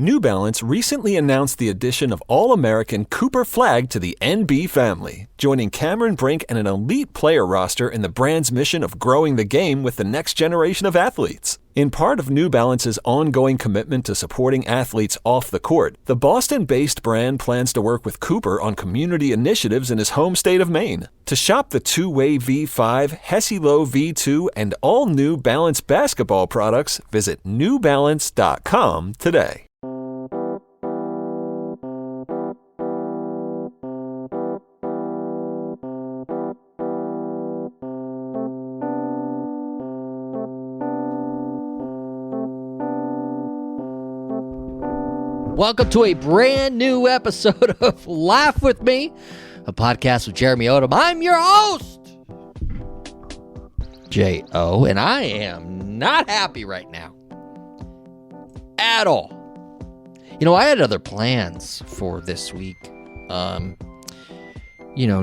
New Balance recently announced the addition of All-American Cooper Flagg to the NB family, joining Cameron Brink and an elite player roster in the brand's mission of growing the game with the next generation of athletes. In part of New Balance's ongoing commitment to supporting athletes off the court, the Boston-based brand plans to work with Cooper on community initiatives in his home state of Maine. To shop the two-way V5, Hesi-Lo V2, and all New Balance basketball products, visit newbalance.com today. Welcome to a brand new episode of Laugh With Me, a podcast with Jeremy Odem. I'm your host, J.O., and I am not happy right now. At all. You know, I had other plans for this week.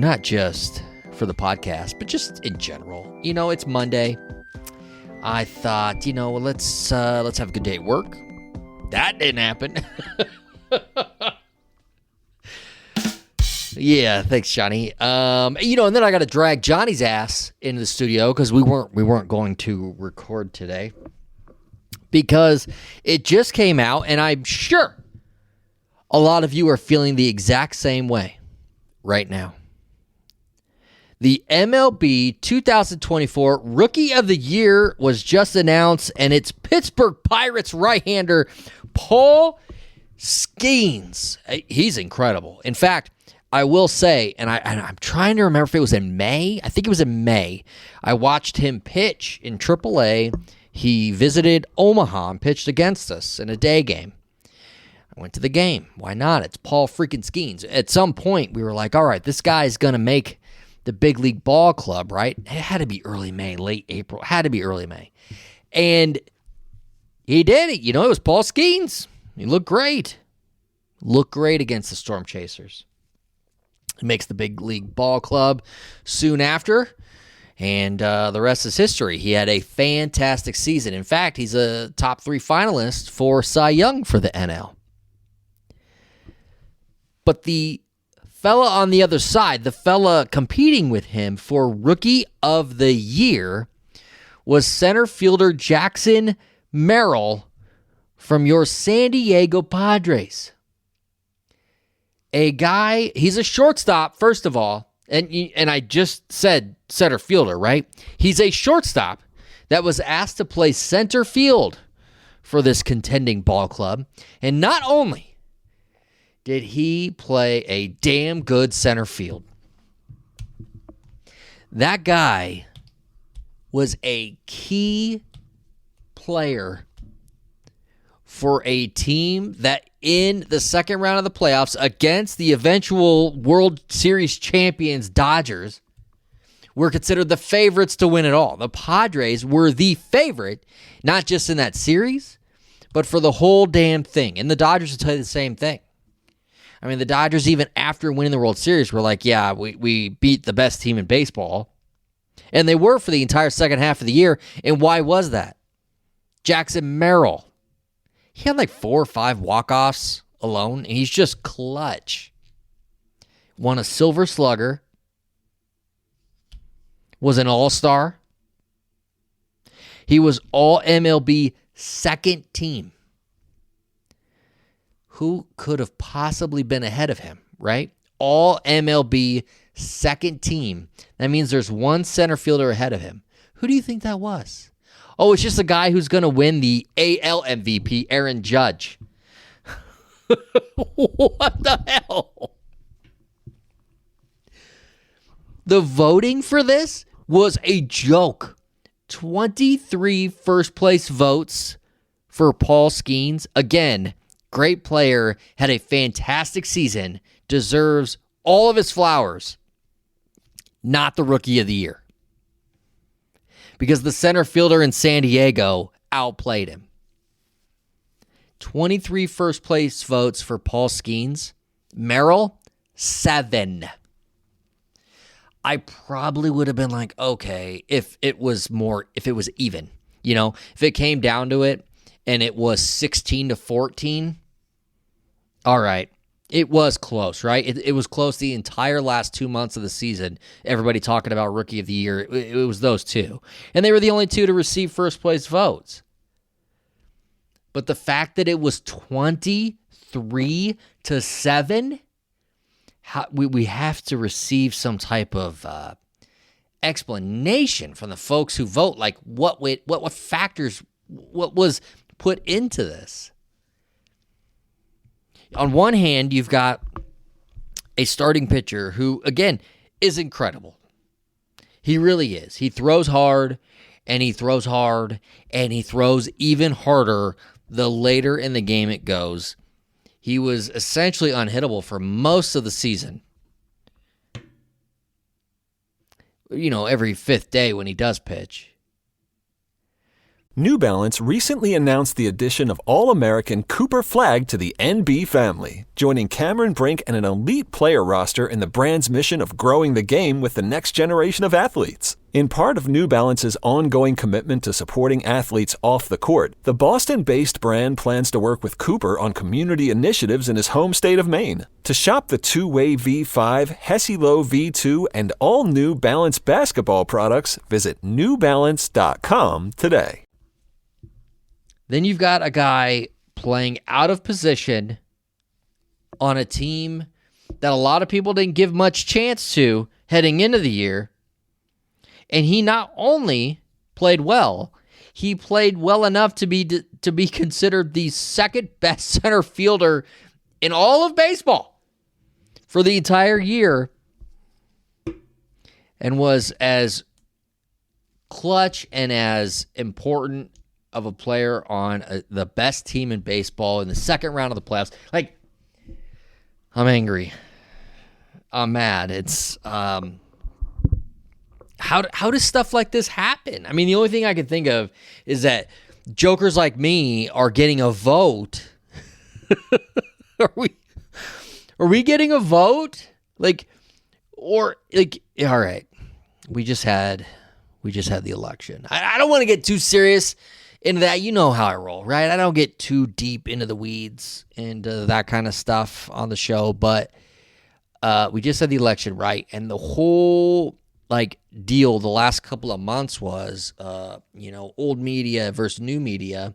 Not just for the podcast, but just in general. You know, it's Monday. I thought, let's have a good day at work. That didn't happen. Yeah, thanks, Johnny. And then I got to drag Johnny's ass into the studio because we weren't going to record today because it just came out, and I'm sure a lot of you are feeling the exact same way right now. The MLB 2024 Rookie of the Year was just announced, and it's Pittsburgh Pirates right-hander Paul Skenes. He's incredible. In fact, I will say, and I'm trying to remember if it was in May. I think it was in May. I watched him pitch in AAA. He visited Omaha and pitched against us in a day game. I went to the game. Why not? It's Paul freaking Skenes. At some point, we were like, all right, this guy's going to make the big league ball club, right? It had to be early May, late April. It had to be early May. And he did it. It was Paul Skenes. He looked great. Looked great against the Storm Chasers. He makes the big league ball club soon after. And the rest is history. He had a fantastic season. In fact, he's a top 3 finalist for Cy Young for the NL. But the fella on the other side, the fella competing with him for Rookie of the Year, was center fielder Jackson Merrill from your San Diego Padres. A guy, he's a shortstop, first of all, and I just said center fielder, right? He's a shortstop that was asked to play center field for this contending ball club, and not only did he play a damn good center field, that guy was a key player for a team that in the second round of the playoffs against the eventual World Series champions Dodgers were considered the favorites to win it all. The Padres were the favorite, not just in that series, but for the whole damn thing. And the Dodgers will tell you the same thing. I mean, the Dodgers, even after winning the World Series, were like, yeah, we beat the best team in baseball. And they were for the entire second half of the year. And why was that? Jackson Merrill. He had like 4 or 5 walk-offs alone, and he's just clutch. Won a Silver Slugger. Was an All-Star. He was All-MLB second team. Who could have possibly been ahead of him, right? All MLB second team. That means there's one center fielder ahead of him. Who do you think that was? Oh, it's just a guy who's going to win the AL MVP, Aaron Judge. What the hell? The voting for this was a joke. 23 first place votes for Paul Skenes. Again, great player, had a fantastic season, deserves all of his flowers. Not the Rookie of the Year. Because the center fielder in San Diego outplayed him. 23 first place votes for Paul Skenes. Merrill, 7. I probably would have been like, okay, if it was even, if it came down to it and it was 16-14, All right. It was close, right? It was close the entire last 2 months of the season. Everybody talking about Rookie of the Year. It was those two. And they were the only two to receive first place votes. But the fact that it was 23-7, we have to receive some type of explanation from the folks who vote. Like what factors, what was put into this? On one hand, you've got a starting pitcher who, again, is incredible. He really is. He throws hard, and he throws hard, and he throws even harder the later in the game it goes. He was essentially unhittable for most of the season. Every fifth day when he does pitch. New Balance recently announced the addition of All-American Cooper Flag to the NB family, joining Cameron Brink and an elite player roster in the brand's mission of growing the game with the next generation of athletes. In part of New Balance's ongoing commitment to supporting athletes off the court, the Boston-based brand plans to work with Cooper on community initiatives in his home state of Maine. To shop the two-way V5, Hesi-Lo V2, and all New Balance basketball products, visit newbalance.com today. Then you've got a guy playing out of position on a team that a lot of people didn't give much chance to heading into the year. And he not only played well, he played well enough to be considered the second best center fielder in all of baseball for the entire year, and was as clutch and as important of a player on the best team in baseball in the second round of the playoffs. Like, I'm angry. I'm mad. It's how does stuff like this happen? I mean, the only thing I can think of is that jokers like me are getting a vote. Are we getting a vote? All right. We just had the election. I don't want to get too serious into that. You know how I roll, right? I don't get too deep into the weeds and that kind of stuff on the show, but we just had the election, right? And the whole deal the last couple of months was, old media versus new media.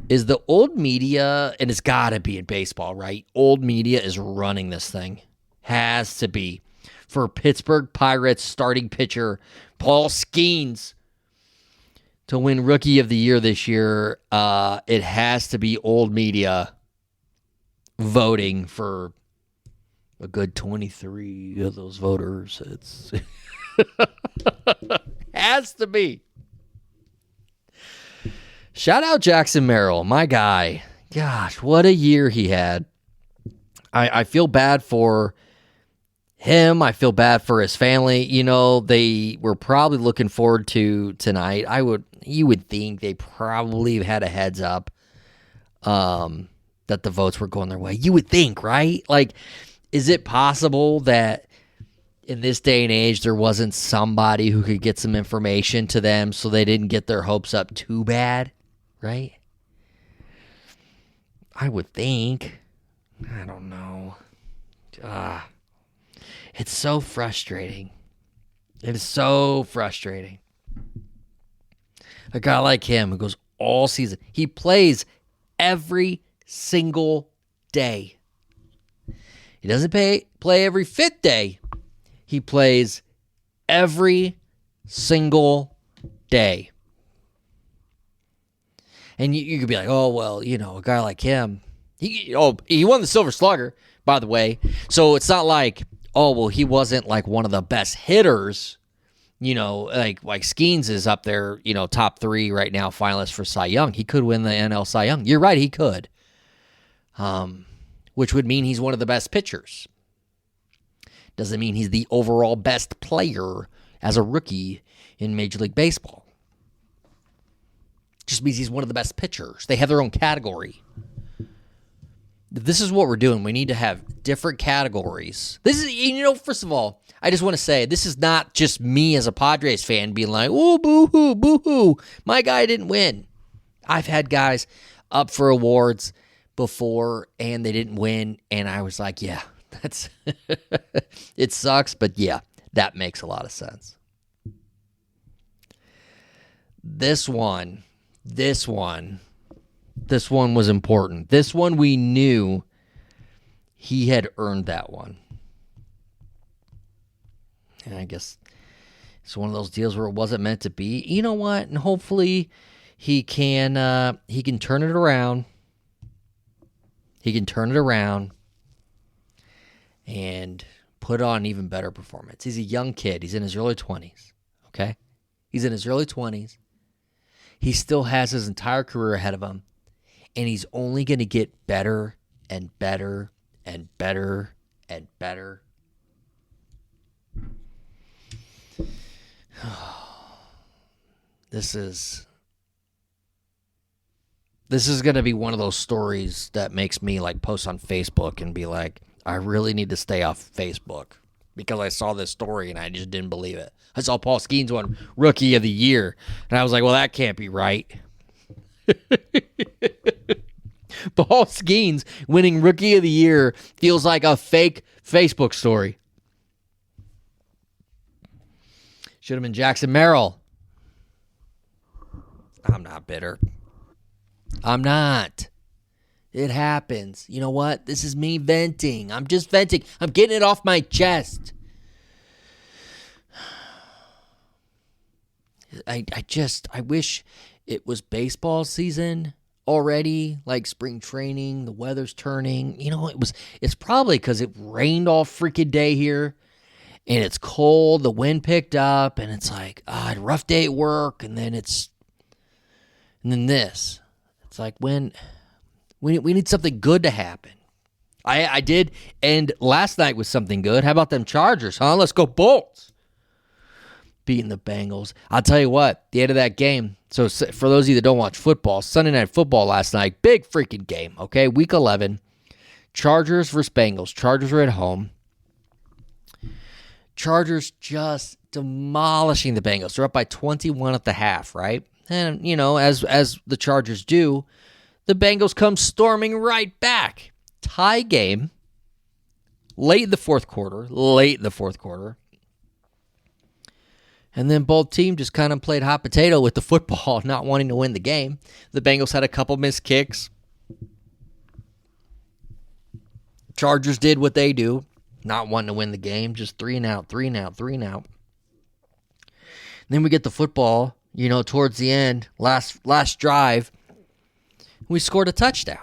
Is the old media, and it's got to be in baseball, right? Old media is running this thing. Has to be. For Pittsburgh Pirates starting pitcher Paul Skenes to win Rookie of the Year this year, it has to be old media voting for a good 23 of those voters. It's has to be. Shout out Jackson Merrill, my guy. Gosh, what a year he had. I feel bad for him. I feel bad for his family. They were probably looking forward to tonight. You would think they probably had a heads up that the votes were going their way. You would think, right? Is it possible that in this day and age there wasn't somebody who could get some information to them so they didn't get their hopes up too bad, right? I would think. I don't know. It's so frustrating. It is so frustrating. A guy like him who goes all season. He plays every single day. He doesn't play every fifth day. He plays every single day. And you could be like, oh, well, a guy like him. He won the Silver Slugger, by the way. So it's not like, oh, well, he wasn't one of the best hitters, like Skenes is up there, top 3 right now, finalist for Cy Young. He could win the NL Cy Young. You're right, he could. Which would mean he's one of the best pitchers. Doesn't mean he's the overall best player as a rookie in Major League Baseball. Just means he's one of the best pitchers. They have their own category. This is what we're doing. We need to have different categories. This is, first of all, I just want to say, this is not just me as a Padres fan being like, oh, boo-hoo, my guy didn't win. I've had guys up for awards before and they didn't win. And I was like, yeah, that's it sucks. But yeah, that makes a lot of sense. This one was important. This one we knew he had earned that one. And I guess it's one of those deals where it wasn't meant to be. You know what? And hopefully he can turn it around. He can turn it around and put on an even better performance. He's a young kid. He's in his early 20s. Okay? He's in his early 20s. He still has his entire career ahead of him. And he's only going to get better and better and better and better. This is going to be one of those stories that makes me like post on Facebook and be like, I really need to stay off Facebook because I saw this story and I just didn't believe it. I saw Paul Skenes won Rookie of the Year and I was like, well, that can't be right. Paul Skenes winning Rookie of the Year feels like a fake Facebook story. Should have been Jackson Merrill. I'm not bitter. I'm not. It happens. You know what? This is me venting. I'm just venting. I'm getting it off my chest. I wish it was baseball season already, like spring training, the weather's turning. You know, it's probably because it rained all freaking day here. And it's cold, the wind picked up, and it's like, I had a rough day at work, and then this. It's like when we need something good to happen. I did end last night with something good. How about them Chargers, huh? Let's go Bolts. Beating the Bengals. I'll tell you what, the end of that game, so for those of you that don't watch football, Sunday Night Football last night, big freaking game, okay? Week 11, Chargers versus Bengals. Chargers are at home. Chargers just demolishing the Bengals. They're up by 21 at the half, right? And, you know, as the Chargers do, the Bengals come storming right back. Tie game. Late in the fourth quarter. And then both teams just kind of played hot potato with the football, not wanting to win the game. The Bengals had a couple missed kicks. Chargers did what they do. Not wanting to win the game, just 3 and out. And then we get the football, you know, towards the end, last drive, we scored a touchdown.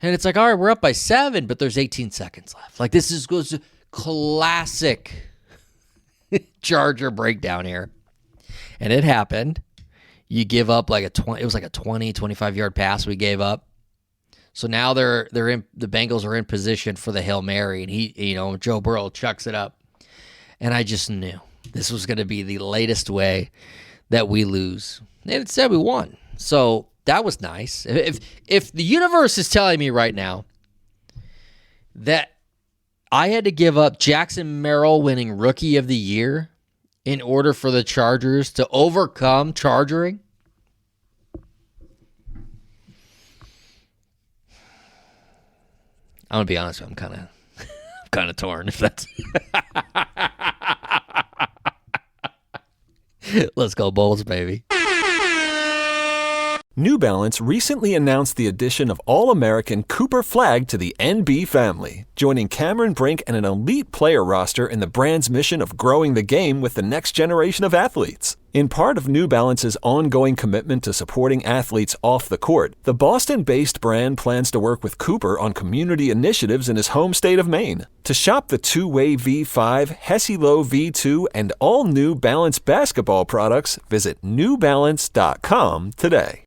And it's like, all right, we're up by 7, but there's 18 seconds left. Like, this goes to classic Charger breakdown here. And it happened. You give up like it was like a 20, 25-yard pass we gave up. So now the Bengals are in position for the Hail Mary, and Joe Burrow chucks it up. And I just knew this was going to be the latest way that we lose. And it said we won. So that was nice. If the universe is telling me right now that I had to give up Jackson Merrill winning Rookie of the Year in order for the Chargers to overcome chargering, I'm gonna be honest with you, I'm kind of torn. If that's let's go Bulls, baby. New Balance recently announced the addition of All-American Cooper Flag to the NB family, joining Cameron Brink and an elite player roster in the brand's mission of growing the game with the next generation of athletes. In part of New Balance's ongoing commitment to supporting athletes off the court, the Boston-based brand plans to work with Cooper on community initiatives in his home state of Maine. To shop the two-way V5, Hesi-Lo V2, and all New Balance basketball products, visit newbalance.com today.